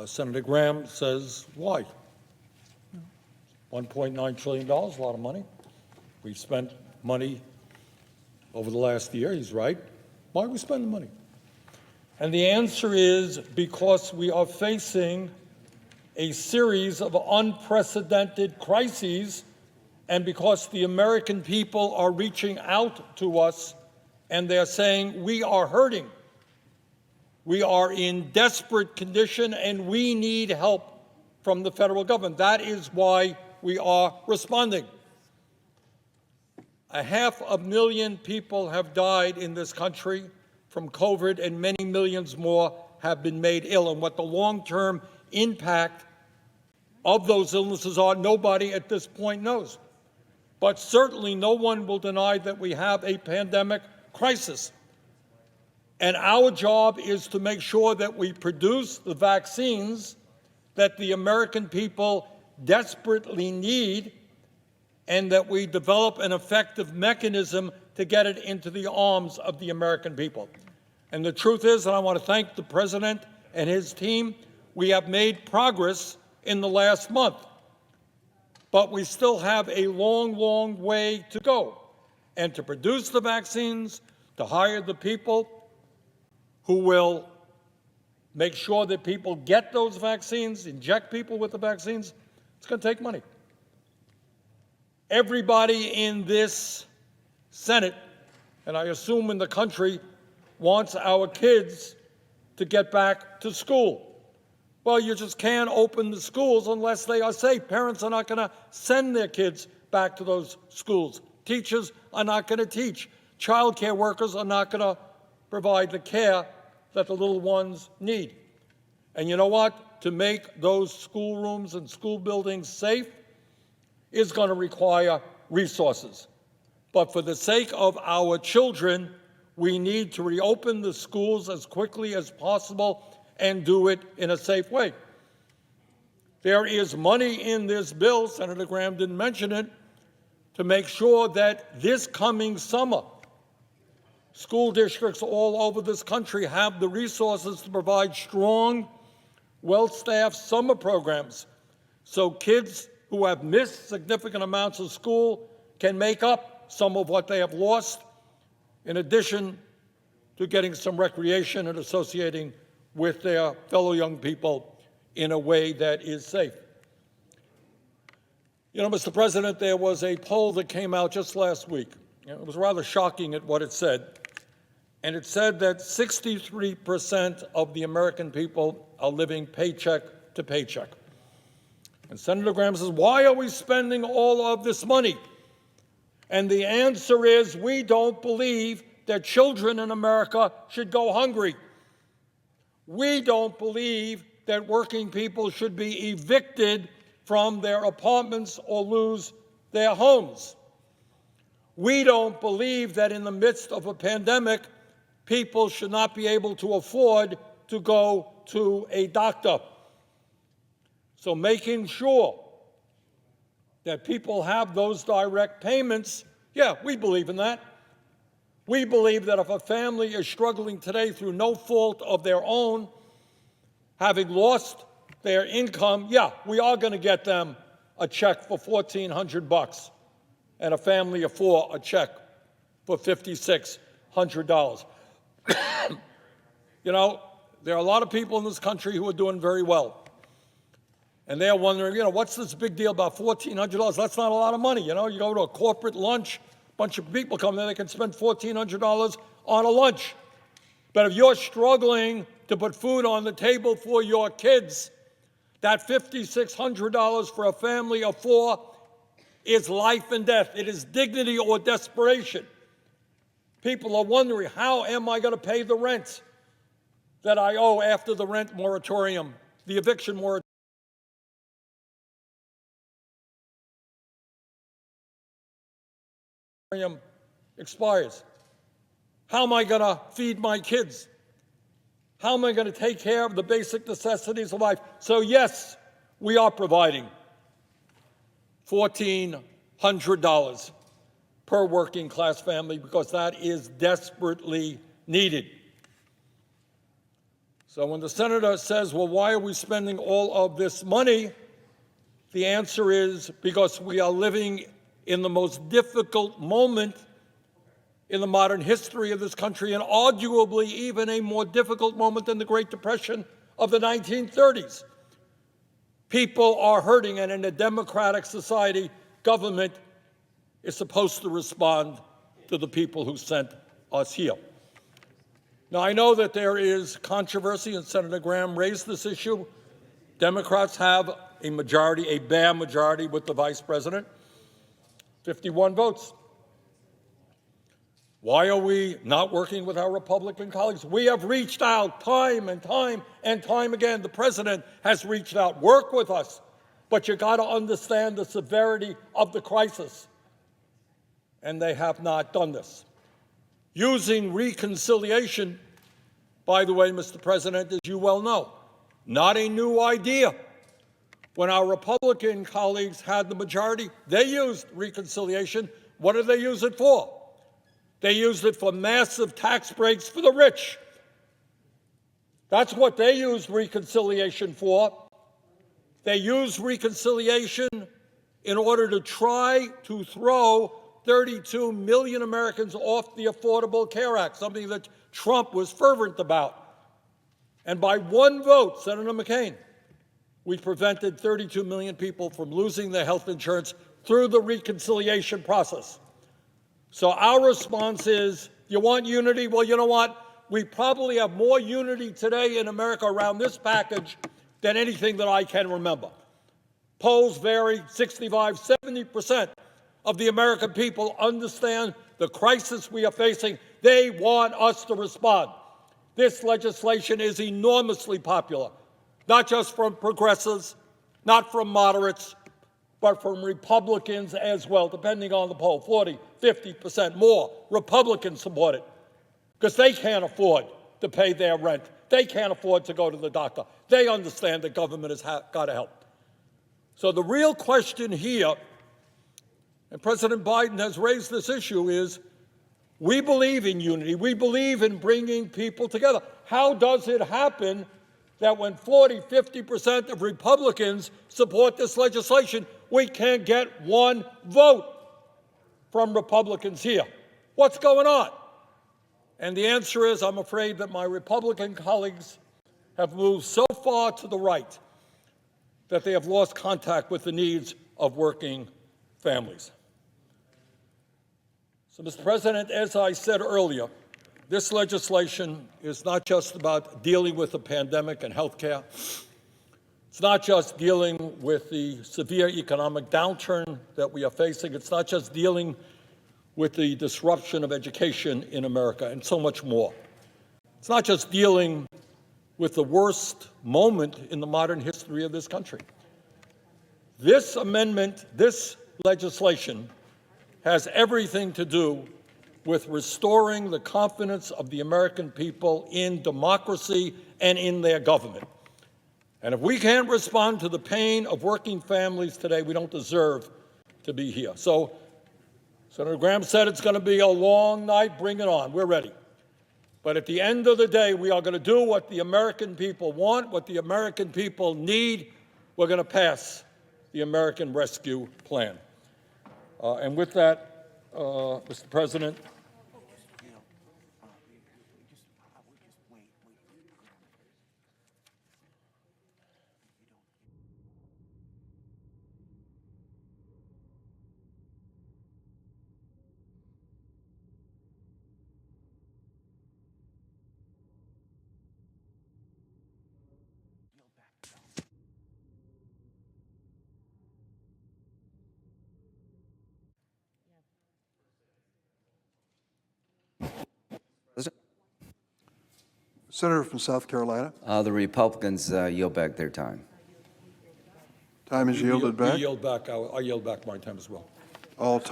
Senator Graham says, why? $1.9 trillion, a lot of money. We've spent money over the last year. He's right. Why are we spending money? And the answer is because we are facing a series of unprecedented crises, and because the American people are reaching out to us and they're saying, we are hurting. We are in desperate condition and we need help from the federal government. That is why we are responding. 500,000 people have died in this country from COVID, and many millions more have been made ill. And what the long-term impact of those illnesses are, nobody at this point knows. But certainly no one will deny that we have a pandemic crisis. And our job is to make sure that we produce the vaccines that the American people desperately need, and that we develop an effective mechanism to get it into the arms of the American people. And the truth is, and I want to thank the President and his team, we have made progress in the last month. But we still have a long, long way to go. And to produce the vaccines, to hire the people who will make sure that people get those vaccines, inject people with the vaccines, it's going to take money. Everybody in this Senate, and I assume in the country, wants our kids to get back to school. Well, you just can't open the schools unless they are safe. Parents are not going to send their kids back to those schools. Teachers are not going to teach. Child care workers are not going to provide the care that the little ones need. And you know what? To make those schoolrooms and school buildings safe is going to require resources. But for the sake of our children, we need to reopen the schools as quickly as possible and do it in a safe way. There is money in this bill, Senator Graham didn't mention it, to make sure that this coming summer, school districts all over this country have the resources to provide strong, well-staffed summer programs so kids who have missed significant amounts of school can make up some of what they have lost, in addition to getting some recreation and associating with their fellow young people in a way that is safe. You know, Mr. President, there was a poll that came out just last week. It was rather shocking at what it said. And it said that 63% of the American people are living paycheck to paycheck. And Senator Graham says, why are we spending all of this money? And the answer is, we don't believe that children in America should go hungry. We don't believe that working people should be evicted from their apartments or lose their homes. We don't believe that in the midst of a pandemic, people should not be able to afford to go to a doctor. So making sure that people have those direct payments, yeah, we believe in that. We believe that if a family is struggling today through no fault of their own, having lost their income, yeah, we are going to get them a check for $1,400, and a family of four a check for $5,600. You know, there are a lot of people in this country who are doing very well. And they're wondering, you know, what's this big deal about $1,400? That's not a lot of money. You know, you go to a corporate lunch, a bunch of people come there, they can spend $1,400 on a lunch. But if you're struggling to put food on the table for your kids, that $5,600 for a family of four is life and death. It is dignity or desperation. People are wondering, how am I going to pay the rent that I owe after the rent moratorium, the eviction moratorium expires? How am I going to feed my kids? How am I going to take care of the basic necessities of life? So yes, we are providing $1,400 per working class family because that is desperately needed. So when the senator says, well, why are we spending all of this money? The answer is because we are living in the most difficult moment in the modern history of this country, and arguably even a more difficult moment than the Great Depression of the 1930s. People are hurting, and in a democratic society, government is supposed to respond to the people who sent us here. Now, I know that there is controversy, and Senator Graham raised this issue. Democrats have a majority, a bare majority with the vice president, 51 votes. Why are we not working with our Republican colleagues? We have reached out time and time and time again. The president has reached out. Work with us. But you got to understand the severity of the crisis. And they have not done this. Using reconciliation, by the way, Mr. President, as you well know, not a new idea. When our Republican colleagues had the majority, they used reconciliation. What did they use it for? They used it for massive tax breaks for the rich. That's what they used reconciliation for. They used reconciliation in order to try to throw 32 million Americans off the Affordable Care Act, something that Trump was fervent about. And by one vote, Senator McCain, we prevented 32 million people from losing their health insurance through the reconciliation process. So our response is, you want unity? Well, you know what? We probably have more unity today in America around this package than anything that I can remember. Polls vary, 65, 70% of the American people understand the crisis we are facing. They want us to respond. This legislation is enormously popular, not just from progressives, not from moderates, but from Republicans as well, depending on the poll, 40, 50% more Republicans support it because they can't afford to pay their rent. They can't afford to go to the doctor. They understand that government has got to help. So the real question here, and President Biden has raised this issue, is we believe in unity. We believe in bringing people together. How does it happen that when 40, 50% of Republicans support this legislation, we can't get one vote from Republicans here? What's going on? And the answer is, I'm afraid that my Republican colleagues have moved so far to the right that they have lost contact with the needs of working families. So, Mr. President, as I said earlier, this legislation is not just about dealing with the pandemic and health care. It's not just dealing with the severe economic downturn that we are facing. It's not just dealing with the disruption of education in America and so much more. It's not just dealing with the worst moment in the modern history of this country. This amendment, this legislation, has everything to do with restoring the confidence of the American people in democracy and in their government. And if we can't respond to the pain of working families today, we don't deserve to be here. So Senator Graham said it's going to be a long night. Bring it on. We're ready. But at the end of the day, we are going to do what the American people want, what the American people need. We're going to pass the American Rescue Plan. And with that, Mr. President, Senator from South Carolina. The Republicans yield back their time. Time is yielded back. I yield back my time as well. All